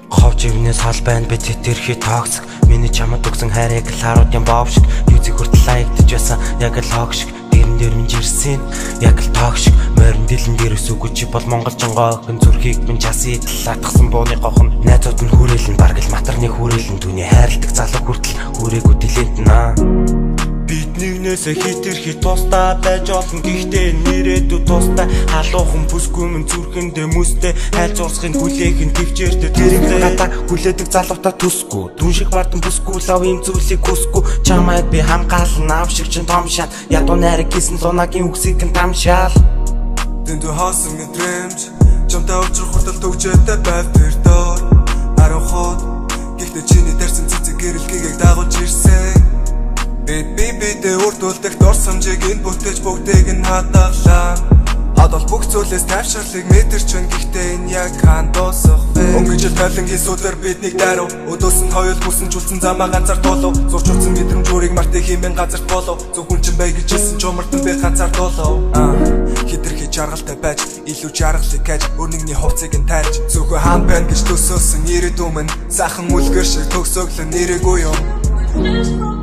Ховж ивнээс хол байна би тэтэрхий токсик. Миний чамд өгсөн хайрыг л харуудын бов шиг. Юзиг хүртэл лайктаж байсан яг л хог шиг. Дэрэн дэрмж ирсэн яг л тоог шиг. Морин дэлэн дээрээс үгүй чи бол монголжонгоо охин зүрхийг минь часын талаатгсан бууны гохон. Найзууд нь хүрээлэн бараг л матарны хүрээлэн. Түүний хайрладаг залуу хүртэл хүрээгүй дилэнт наа. Бид нэгнээсээ хитэрхий тустай байж олон гэхдээ нэрээдүү тустай. Халуухан бүсгүй минь зүрхэндээ мүстэй. Хайл зурсхын хүлээхэн твчээртэй тэрэгтэй гадаа хүлээдэг залуутаа төсгүй. Түн шиг бардан бүсгүй лав юм зүйлсийг хүсгүй. Чамайг би хамгаална авшиг чин том шат. Ядуу найраг гисэн лунагийн үгсийг нь тамшаал. Дэндүү хаасан гэ дремж чамтай уулзах хүртэл төгчөөтэй байв тэр доор. Арахад гэхдээ чиний дэрсэн цэцэг гэрэлгийг дагуулж ирсэн. Би урд үлдэх дурсамжийг энэ бүтээж бүгдийг нь хадгалаа. Адол бүх зүйлээс тайвширлыг мэдэрч байна гэхдээ энэ яг хаан дуусах вэ? Өнгөж тавлан хийсүүдээр биднийг даруй. Өдөөс нь хоёул хүсэн чулсан замаа ганцаар дуулав. Зурчулсан мэдрэмж өөрийг мартах хэмээн газарт болов. Зөвхөн чин бай гэж хэлсэн чумартан би ганцаар дуулав. Хитрхи жаргалтай байж илүү жаргалыг хайж өрнөгний хувцыг нь тайлж зөвхөн хаан байна гэж төсөөсөн ирээдүйн минь сайхан үлгэр шиг төгсөглөн нэрээгүй юм.